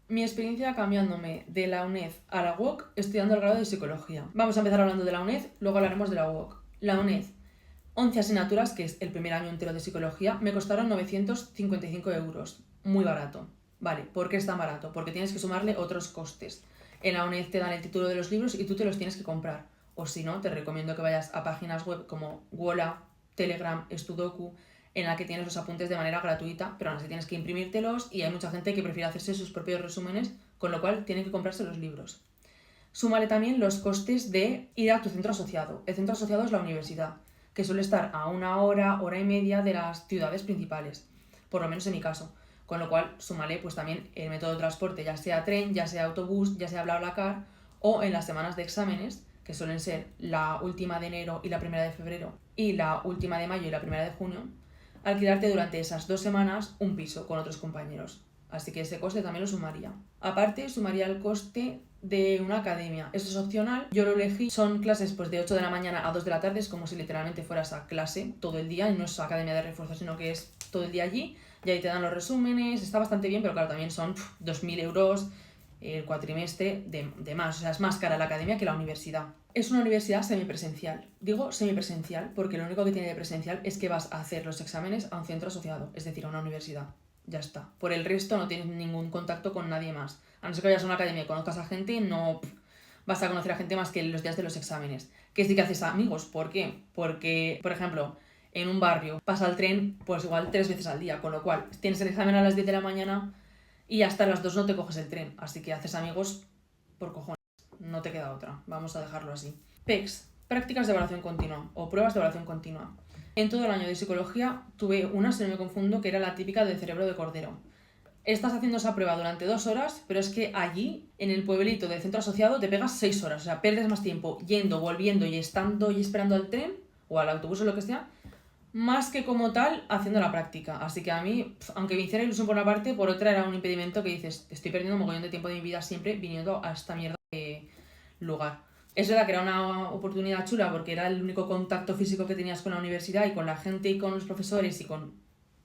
Mi experiencia cambiándome de la UNED a la UOC estudiando el grado de psicología. Vamos a empezar hablando de la UNED, luego hablaremos de la UOC. La UNED, 11 asignaturas, que es el primer año entero de psicología, me costaron 955 euros. Muy barato. Vale, ¿por qué es tan barato? Porque tienes que sumarle otros costes. En la UNED te dan el título de los libros y tú te los tienes que comprar. O si no, te recomiendo que vayas a páginas web como Wola, Telegram, Studoku, en la que tienes los apuntes de manera gratuita, pero aún así tienes que imprimírtelos y hay mucha gente que prefiere hacerse sus propios resúmenes, con lo cual tiene que comprarse los libros. Súmale también los costes de ir a tu centro asociado. El centro asociado es la universidad, que suele estar a 1 hora, hora y media de las ciudades principales, por lo menos en mi caso. Con lo cual, súmale pues también el método de transporte, ya sea tren, ya sea autobús, ya sea BlaBlaCar, o en las semanas de exámenes, que suelen ser la última de enero y la primera de febrero, y la última de mayo y la primera de junio, alquilarte durante esas 2 semanas un piso con otros compañeros. Así que ese coste también lo sumaría. Aparte, sumaría el coste de una academia. Eso es opcional. Yo lo elegí. Son clases pues de 8 de la mañana a 2 de la tarde. Es como si literalmente fueras a clase todo el día. Y no es academia de refuerzo, sino que es todo el día allí. Y ahí te dan los resúmenes. Está bastante bien, pero claro, también son 2.000 euros el cuatrimestre de más. O sea, es más cara la academia que la universidad. Es una universidad semipresencial. Digo semipresencial porque lo único que tiene de presencial es que vas a hacer los exámenes a un centro asociado, es decir, a una universidad. Ya está. Por el resto no tienes ningún contacto con nadie más. A no ser que vayas a una academia y conozcas a gente, no vas a conocer a gente más que los días de los exámenes. Que sí que haces amigos. ¿Por qué? Porque, por ejemplo, en un barrio pasa el tren pues igual 3 veces al día, con lo cual tienes el examen a las 10 de la mañana y hasta las 2 no te coges el tren. Así que haces amigos por cojones. No te queda otra. Vamos a dejarlo así. PECs, prácticas de evaluación continua o pruebas de evaluación continua. En todo el año de psicología tuve una, si no me confundo, que era la típica del cerebro de cordero. Estás haciendo esa prueba durante 2 horas, pero es que allí, en el pueblito del centro asociado, te pegas 6 horas. O sea, pierdes más tiempo yendo, volviendo y estando y esperando al tren o al autobús o lo que sea, más que como tal haciendo la práctica. Así que a mí, aunque me hiciera ilusión por una parte, por otra era un impedimento que dices, estoy perdiendo un mogollón de tiempo de mi vida siempre viniendo a esta mierda de lugar. Es verdad que era una oportunidad chula porque era el único contacto físico que tenías con la universidad y con la gente y con los profesores y con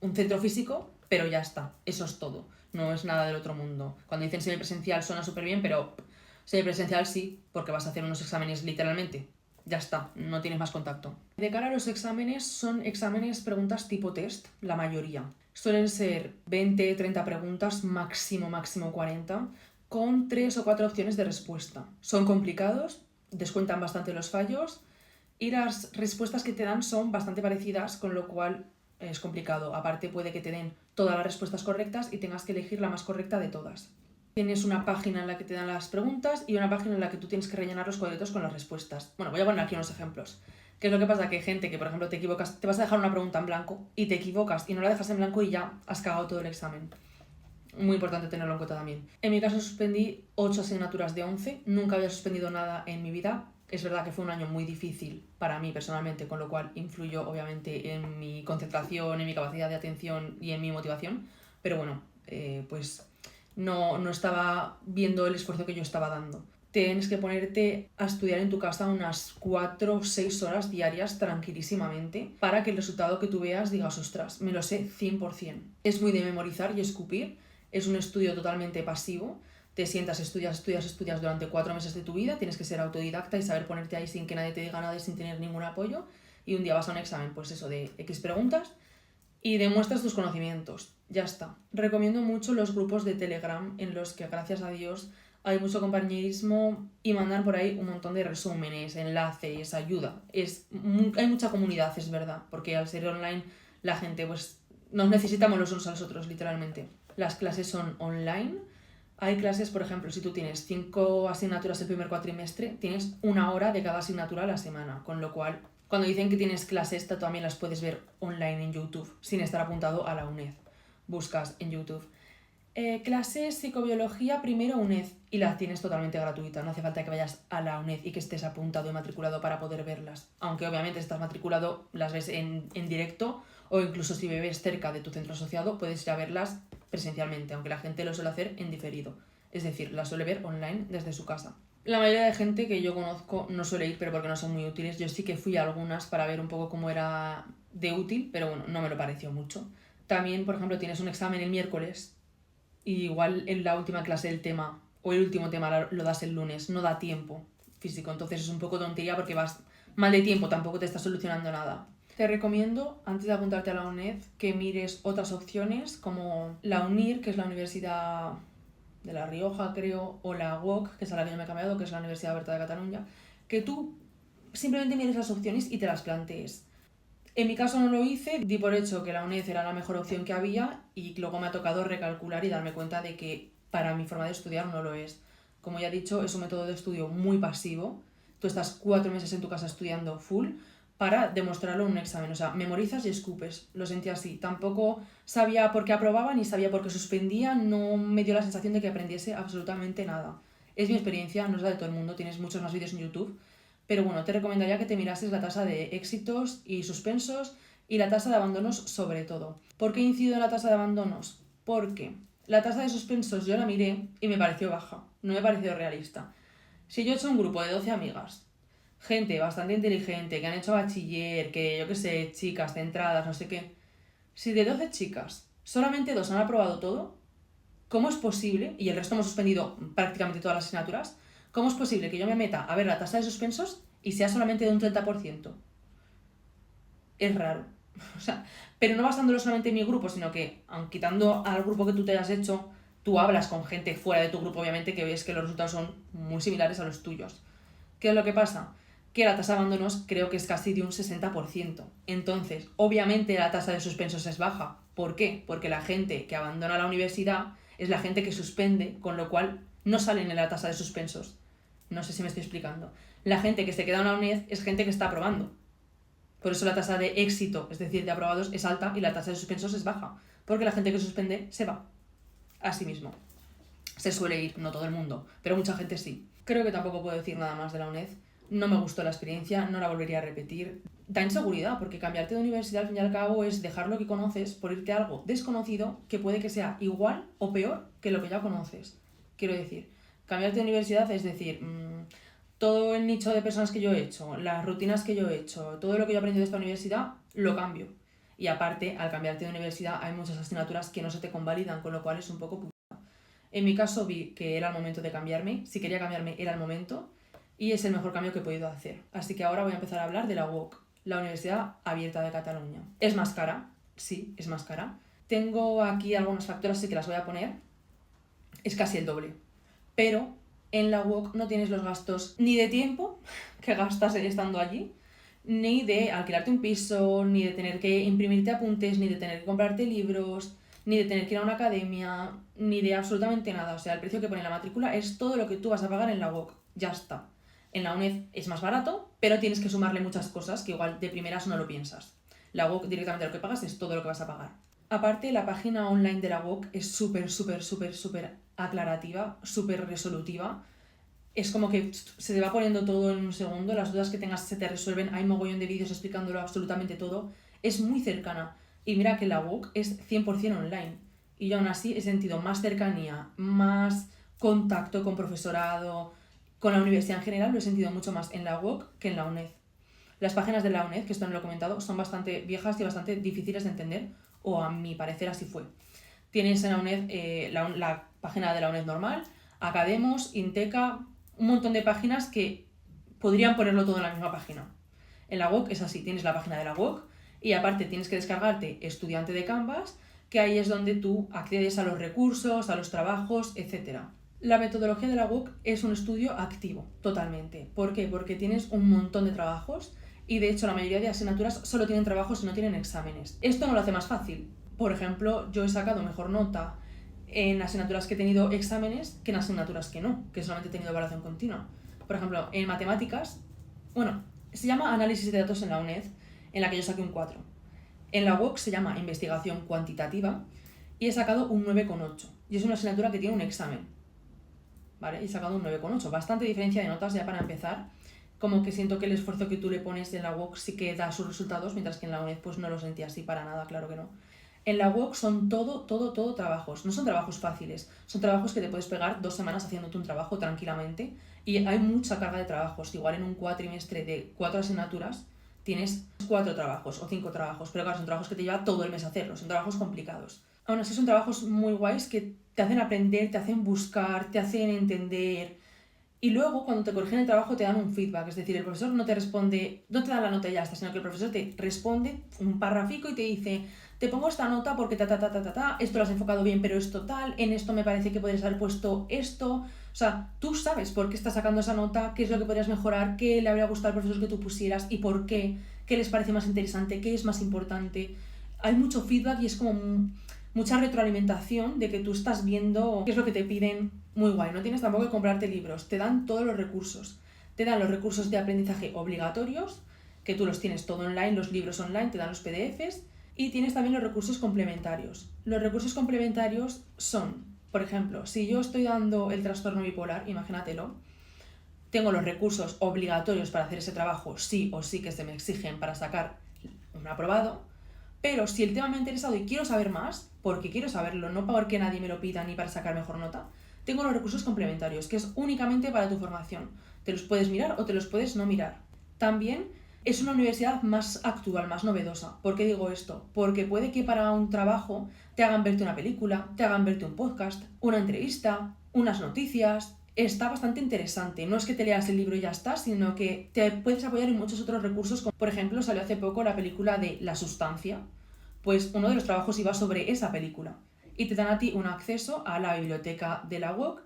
un centro físico, pero ya está, eso es todo, no es nada del otro mundo. Cuando dicen semipresencial suena súper bien, pero semipresencial sí, porque vas a hacer unos exámenes literalmente. Ya está, no tienes más contacto. De cara a los exámenes, son exámenes, preguntas tipo test, la mayoría. Suelen ser 20, 30 preguntas, máximo 40, con 3 o 4 opciones de respuesta. Son complicados, descuentan bastante los fallos y las respuestas que te dan son bastante parecidas, con lo cual es complicado. Aparte puede que te den todas las respuestas correctas y tengas que elegir la más correcta de todas. Tienes una página en la que te dan las preguntas y una página en la que tú tienes que rellenar los cuadritos con las respuestas. Bueno, voy a poner aquí unos ejemplos. ¿Qué es lo que pasa? Que hay gente que, por ejemplo, te equivocas, te vas a dejar una pregunta en blanco y te equivocas y no la dejas en blanco y ya has cagado todo el examen. Muy importante tenerlo en cuenta también. En mi caso suspendí 8 asignaturas de 11. Nunca había suspendido nada en mi vida. Es verdad que fue un año muy difícil para mí personalmente, con lo cual influyó obviamente en mi concentración, en mi capacidad de atención y en mi motivación. Pero bueno, pues no estaba viendo el esfuerzo que yo estaba dando. Tienes que ponerte a estudiar en tu casa unas 4 o 6 horas diarias tranquilísimamente para que el resultado que tú veas digas, ostras, me lo sé 100%. Es muy de memorizar y escupir. Es un estudio totalmente pasivo. Te sientas, estudias durante 4 meses de tu vida, tienes que ser autodidacta y saber ponerte ahí sin que nadie te diga nada y sin tener ningún apoyo. Y un día vas a un examen, pues eso, de X preguntas y demuestras tus conocimientos. Ya está. Recomiendo mucho los grupos de Telegram en los que, gracias a Dios, hay mucho compañerismo y mandan por ahí un montón de resúmenes, enlaces, ayuda. Hay mucha comunidad, es verdad, porque al ser online la gente pues nos necesitamos los unos a los otros, literalmente. Las clases son online. Hay clases, por ejemplo, si tú tienes 5 asignaturas el primer cuatrimestre, tienes 1 hora de cada asignatura a la semana, con lo cual, cuando dicen que tienes clases, también las puedes ver online en YouTube, sin estar apuntado a la UNED. Buscas en YouTube clases psicobiología primero UNED y las tienes totalmente gratuita, no hace falta que vayas a la UNED y que estés apuntado y matriculado para poder verlas, aunque obviamente estás matriculado, las ves en directo o incluso si vives cerca de tu centro asociado puedes ir a verlas presencialmente, aunque la gente lo suele hacer en diferido, es decir, las suele ver online desde su casa. La mayoría de gente que yo conozco no suele ir, pero porque no son muy útiles. Yo sí que fui a algunas para ver un poco cómo era de útil, pero bueno, no me lo pareció mucho. También, por ejemplo, tienes un examen el miércoles y igual en la última clase del tema o el último tema lo das el lunes, no da tiempo físico, entonces es un poco tontería porque vas mal de tiempo, tampoco te está solucionando nada. Te recomiendo, antes de apuntarte a la UNED, que mires otras opciones como la UNIR, que es la Universidad de La Rioja, creo, o la UOC, que es a la que yo me he cambiado, que es la Universidad Oberta de Cataluña, que tú simplemente mires las opciones y te las plantees. En mi caso no lo hice, di por hecho que la UNED era la mejor opción que había y luego me ha tocado recalcular y darme cuenta de que para mi forma de estudiar no lo es. Como ya he dicho, es un método de estudio muy pasivo. Tú estás 4 meses en tu casa estudiando full para demostrarlo en un examen. O sea, memorizas y escupes. Lo sentí así. Tampoco sabía por qué aprobaba ni sabía por qué suspendía. No me dio la sensación de que aprendiese absolutamente nada. Es mi experiencia, no es la de todo el mundo. Tienes muchos más vídeos en YouTube. Pero bueno, te recomendaría que te mirases la tasa de éxitos y suspensos y la tasa de abandonos sobre todo. ¿Por qué incido en la tasa de abandonos? Porque la tasa de suspensos yo la miré y me pareció baja, no me pareció realista. Si yo he hecho un grupo de 12 amigas, gente bastante inteligente, que han hecho bachiller, que yo qué sé, chicas centradas, no sé qué, si de 12 chicas solamente 2 han aprobado todo, ¿cómo es posible, y el resto hemos suspendido prácticamente todas las asignaturas, cómo es posible que yo me meta a ver la tasa de suspensos y sea solamente de un 30%? Es raro. O sea, pero no basándolo solamente en mi grupo, sino que, aun quitando al grupo que tú te hayas hecho, tú hablas con gente fuera de tu grupo, obviamente, que ves que los resultados son muy similares a los tuyos. ¿Qué es lo que pasa? Que la tasa de abandonos creo que es casi de un 60%. Entonces, obviamente la tasa de suspensos es baja. ¿Por qué? Porque la gente que abandona la universidad es la gente que suspende, con lo cual no salen en la tasa de suspensos. No sé si me estoy explicando. La gente que se queda en la UNED es gente que está aprobando. Por eso la tasa de éxito, es decir, de aprobados, es alta y la tasa de suspensos es baja. Porque la gente que suspende se va. Así mismo. Se suele ir, no todo el mundo, pero mucha gente sí. Creo que tampoco puedo decir nada más de la UNED. No me gustó la experiencia, no la volvería a repetir. Da inseguridad, porque cambiarte de universidad al fin y al cabo es dejar lo que conoces por irte a algo desconocido que puede que sea igual o peor que lo que ya conoces. Quiero decir, cambiarte de universidad es decir, todo el nicho de personas que yo he hecho, las rutinas que yo he hecho, todo lo que yo he aprendido de esta universidad, lo cambio. Y aparte, al cambiarte de universidad hay muchas asignaturas que no se te convalidan, con lo cual es un poco... En mi caso vi que era el momento de cambiarme, si quería cambiarme era el momento y es el mejor cambio que he podido hacer. Así que ahora voy a empezar a hablar de la UOC, la Universidad Abierta de Cataluña. ¿Es más cara? Sí, es más cara. Tengo aquí algunas facturas, así que las voy a poner. Es casi el doble. Pero en la UOC no tienes los gastos ni de tiempo que gastas estando allí, ni de alquilarte un piso, ni de tener que imprimirte apuntes, ni de tener que comprarte libros, ni de tener que ir a una academia, ni de absolutamente nada. O sea, el precio que pone la matrícula es todo lo que tú vas a pagar en la UOC. Ya está. En la UNED es más barato, pero tienes que sumarle muchas cosas que igual de primeras no lo piensas. La UOC directamente lo que pagas es todo lo que vas a pagar. Aparte, la página online de la UOC es súper aclarativa, súper resolutiva. Es como que se te va poniendo todo en un segundo, las dudas que tengas se te resuelven, hay mogollón de vídeos explicándolo absolutamente todo. Es muy cercana. Y mira que la UOC es 100% online. Y yo aún así he sentido más cercanía, más contacto con profesorado, con la universidad en general, lo he sentido mucho más en la UOC que en la UNED. Las páginas de la UNED, que esto no lo he comentado, son bastante viejas y bastante difíciles de entender, o a mi parecer así fue. Tienes en la UNED la página de la UNED normal, Academos, Inteca, un montón de páginas que podrían ponerlo todo en la misma página. En la UOC es así, tienes la página de la UOC y aparte tienes que descargarte Estudiante de Canvas, que ahí es donde tú accedes a los recursos, a los trabajos, etc. La metodología de la UOC es un estudio activo, totalmente. ¿Por qué? Porque tienes un montón de trabajos y de hecho la mayoría de asignaturas solo tienen trabajos y no tienen exámenes. Esto no lo hace más fácil. Por ejemplo, yo he sacado mejor nota en asignaturas que he tenido exámenes que en asignaturas que no, que solamente he tenido evaluación continua. Por ejemplo, en matemáticas, se llama análisis de datos en la UNED, en la que yo saqué un 4. En la UOC se llama investigación cuantitativa y he sacado un 9,8. Y es una asignatura que tiene un examen, ¿vale? Y he sacado un 9,8. Bastante diferencia de notas ya para empezar. Como que siento que el esfuerzo que tú le pones en la UOC sí que da sus resultados, mientras que en la UNED pues no lo sentí así para nada, claro que no. En la UOC son todo trabajos. No son trabajos fáciles, son trabajos que te puedes pegar 2 semanas haciéndote un trabajo tranquilamente y hay mucha carga de trabajos. Igual en un cuatrimestre de 4 asignaturas tienes 4 trabajos o 5 trabajos, pero claro, son trabajos que te lleva todo el mes hacerlos, son trabajos complicados. Aún así son trabajos muy guays que te hacen aprender, te hacen buscar, te hacen entender. Y luego, cuando te corrigen el trabajo, te dan un feedback. Es decir, el profesor no te responde, no te da la nota y ya está, sino que el profesor te responde un parrafico y te dice, te pongo esta nota porque esto lo has enfocado bien, pero esto tal, en esto me parece que podrías haber puesto esto. O sea, tú sabes por qué estás sacando esa nota, qué es lo que podrías mejorar, qué le habría gustado al profesor que tú pusieras y por qué les parece más interesante, qué es más importante. Hay mucho feedback y es como mucha retroalimentación de que tú estás viendo qué es lo que te piden. Muy guay, no tienes tampoco que comprarte libros, te dan todos los recursos. Te dan los recursos de aprendizaje obligatorios, que tú los tienes todo online, los libros online, te dan los PDFs, y tienes también los recursos complementarios. Los recursos complementarios son, por ejemplo, si yo estoy dando el trastorno bipolar, imagínatelo, tengo los recursos obligatorios para hacer ese trabajo, sí o sí que se me exigen para sacar un aprobado, pero si el tema me ha interesado y quiero saber más, porque quiero saberlo, no porque nadie me lo pida ni para sacar mejor nota, tengo los recursos complementarios, que es únicamente para tu formación. Te los puedes mirar o te los puedes no mirar. También es una universidad más actual, más novedosa. ¿Por qué digo esto? Porque puede que para un trabajo te hagan verte una película, te hagan verte un podcast, una entrevista, unas noticias. Está bastante interesante. No es que te leas el libro y ya está, sino que te puedes apoyar en muchos otros recursos. Como por ejemplo, salió hace poco la película de La Sustancia. Pues uno de los trabajos iba sobre esa película. Y te dan a ti un acceso a la biblioteca de la UOC,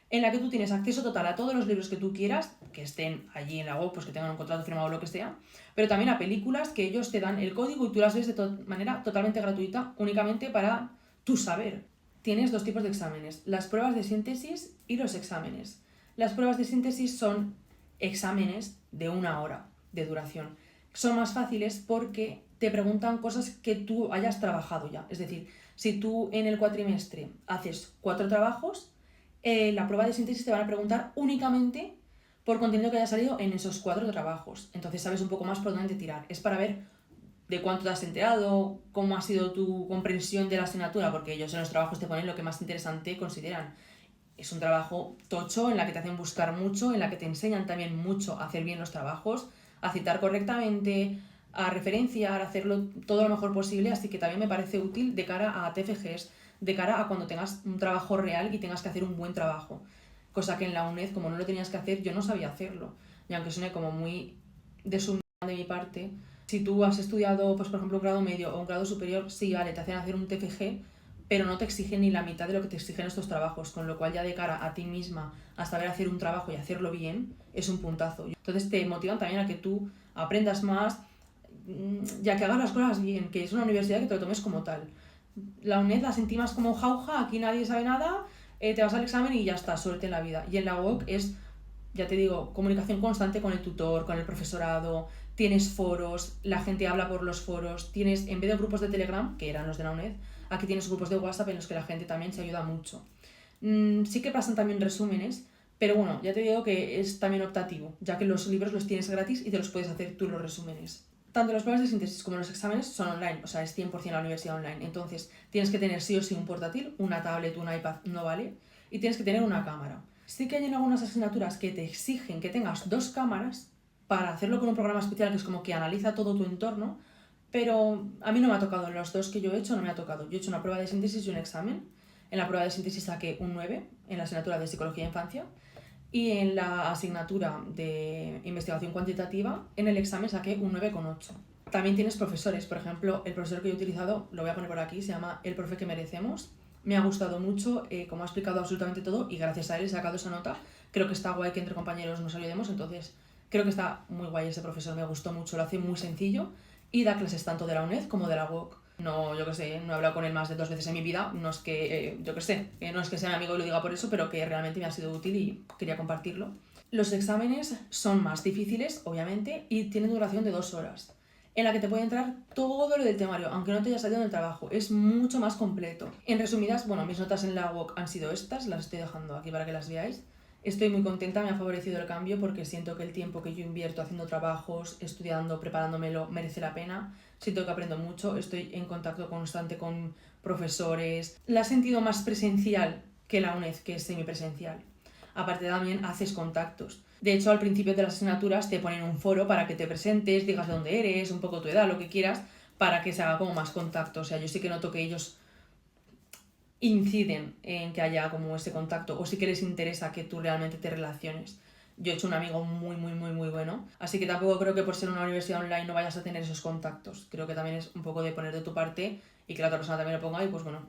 en la que tú tienes acceso total a todos los libros que tú quieras, que estén allí en la UOC, pues que tengan un contrato firmado o lo que sea, pero también a películas que ellos te dan el código y tú las ves de manera totalmente gratuita, únicamente para tu saber. Tienes dos tipos de exámenes, las pruebas de síntesis y los exámenes. Las pruebas de síntesis son exámenes de 1 hora de duración. Son más fáciles porque te preguntan cosas que tú hayas trabajado ya. Es decir, si tú en el cuatrimestre haces 4 trabajos, la prueba de síntesis te van a preguntar únicamente por contenido que haya salido en esos 4 trabajos. Entonces sabes un poco más por dónde tirar. Es para ver de cuánto te has enterado, cómo ha sido tu comprensión de la asignatura, porque ellos en los trabajos te ponen lo que más interesante consideran. Es un trabajo tocho en la que te hacen buscar mucho, en la que te enseñan también mucho a hacer bien los trabajos, a citar correctamente, a referenciar, a hacerlo todo lo mejor posible, así que también me parece útil de cara a TFGs, de cara a cuando tengas un trabajo real y tengas que hacer un buen trabajo. Cosa que en la UNED, como no lo tenías que hacer, yo no sabía hacerlo. Y aunque suene como muy deshumanado de mi parte, si tú has estudiado, pues por ejemplo, un grado medio o un grado superior, sí, vale, te hacen hacer un TFG, pero no te exigen ni la mitad de lo que te exigen estos trabajos, con lo cual ya de cara a ti misma, a saber hacer un trabajo y hacerlo bien, es un puntazo. Entonces te motivan también a que tú aprendas más, ya que hagas las cosas bien, que es una universidad que te lo tomes como tal. La UNED la sentí más como jauja, aquí nadie sabe nada, te vas al examen y ya está, suerte en la vida. Y en la UOC es, ya te digo, comunicación constante con el tutor, con el profesorado, tienes foros, la gente habla por los foros, tienes, en vez de grupos de Telegram, que eran los de la UNED, aquí tienes grupos de WhatsApp en los que la gente también se ayuda mucho. Sí que pasan también resúmenes, pero bueno, ya te digo que es también optativo, ya que los libros los tienes gratis y te los puedes hacer tú los resúmenes. Tanto las pruebas de síntesis como los exámenes son online, o sea, es 100% la universidad online. Entonces, tienes que tener sí o sí un portátil, una tablet, un iPad no vale, y tienes que tener una cámara. Sí que hay en algunas asignaturas que te exigen que tengas 2 cámaras para hacerlo con un programa especial que es como que analiza todo tu entorno, pero a mí no me ha tocado, en los 2 que yo he hecho no me ha tocado. Yo he hecho una prueba de síntesis y un examen. En la prueba de síntesis saqué un 9 en la asignatura de Psicología de Infancia y en la asignatura de Investigación Cuantitativa en el examen saqué un 9,8. También tienes profesores, por ejemplo, el profesor que yo he utilizado, lo voy a poner por aquí, se llama El Profe que Merecemos. Me ha gustado mucho, como ha explicado absolutamente todo y gracias a él he sacado esa nota. Creo que está guay que entre compañeros nos ayudemos, entonces creo que está muy guay ese profesor, me gustó mucho, lo hace muy sencillo y da clases tanto de la UNED como de la UOC. No, yo que sé, no he hablado con él más de 2 veces en mi vida, no es que, yo que sé, no es que sea mi amigo y lo diga por eso, pero que realmente me ha sido útil y quería compartirlo. Los exámenes son más difíciles, obviamente, y tienen duración de 2 horas, en la que te puede entrar todo lo del temario, aunque no te haya salido en el trabajo, es mucho más completo. En resumidas, bueno, mis notas en la UOC han sido estas, las estoy dejando aquí para que las veáis. Estoy muy contenta, me ha favorecido el cambio porque siento que el tiempo que yo invierto haciendo trabajos, estudiando, preparándomelo, merece la pena. Siento que aprendo mucho, estoy en contacto constante con profesores. La he sentido más presencial que la UNED, que es semipresencial. Aparte también haces contactos. De hecho, al principio de las asignaturas te ponen un foro para que te presentes, digas de dónde eres, un poco tu edad, lo que quieras, para que se haga como más contacto. O sea, yo sí que noto que ellos inciden en que haya como ese contacto o sí que les interesa que tú realmente te relaciones. Yo he hecho un amigo muy bueno, así que tampoco creo que por ser una universidad online no vayas a tener esos contactos. Creo que también es un poco de poner de tu parte y que la otra persona también lo ponga y pues bueno.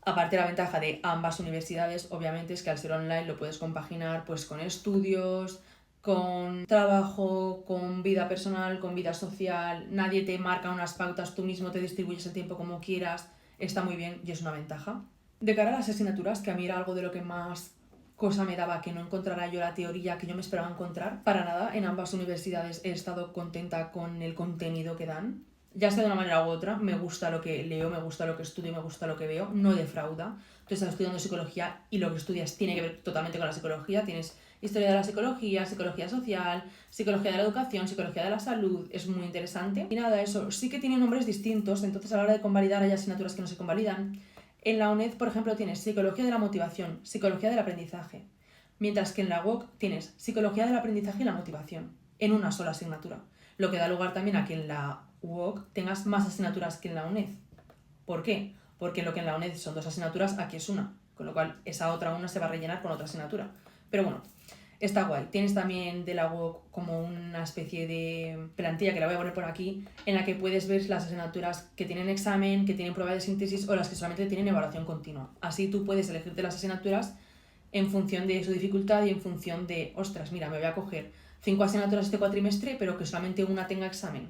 Aparte, la ventaja de ambas universidades obviamente es que al ser online lo puedes compaginar pues con estudios, con trabajo, con vida personal, con vida social. Nadie te marca unas pautas, tú mismo te distribuyes el tiempo como quieras. Está muy bien y es una ventaja. De cara a las asignaturas, que a mí era algo de lo que más cosa me daba que no encontrara yo la teoría que yo me esperaba encontrar, para nada, en ambas universidades he estado contenta con el contenido que dan. Ya sea de una manera u otra, me gusta lo que leo, me gusta lo que estudio, me gusta lo que veo, no defrauda. Tú estás estudiando psicología y lo que estudias tiene que ver totalmente con la psicología. Tienes historia de la psicología, psicología social, psicología de la educación, psicología de la salud, es muy interesante. Y nada, eso sí que tiene nombres distintos, entonces a la hora de convalidar hay asignaturas que no se convalidan. En la UNED, por ejemplo, tienes psicología de la motivación, psicología del aprendizaje, mientras que en la UOC tienes psicología del aprendizaje y la motivación, en una sola asignatura, lo que da lugar también a que en la UOC tengas más asignaturas que en la UNED. ¿Por qué? Porque lo que en la UNED son 2 asignaturas, aquí es una, con lo cual esa otra una se va a rellenar con otra asignatura. Pero bueno, está guay. Tienes también de la UOC como una especie de plantilla, que la voy a poner por aquí, en la que puedes ver las asignaturas que tienen examen, que tienen prueba de síntesis o las que solamente tienen evaluación continua. Así tú puedes elegirte las asignaturas en función de su dificultad y en función de, ostras, mira, me voy a coger 5 asignaturas este cuatrimestre, pero que solamente una tenga examen.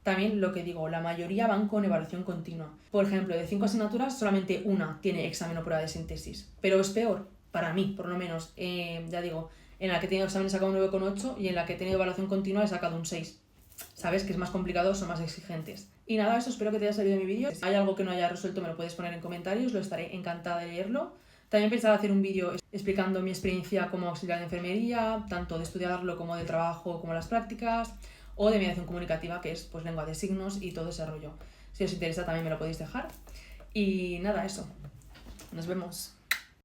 También lo que digo, la mayoría van con evaluación continua. Por ejemplo, de 5 asignaturas, solamente una tiene examen o prueba de síntesis. Pero es peor, para mí, por lo menos. Ya digo, en la que he tenido examen he sacado un 9,8 y en la que he tenido evaluación continua he sacado un 6. Sabes que es más complicado, son más exigentes. Y nada, eso, espero que te haya salido mi vídeo. Si hay algo que no haya resuelto, me lo puedes poner en comentarios, lo estaré encantada de leerlo. También pensaba hacer un vídeo explicando mi experiencia como auxiliar de enfermería, tanto de estudiarlo como de trabajo, como las prácticas, o de mediación comunicativa, que es pues lengua de signos y todo ese rollo. Si os interesa también me lo podéis dejar. Y nada, eso. Nos vemos.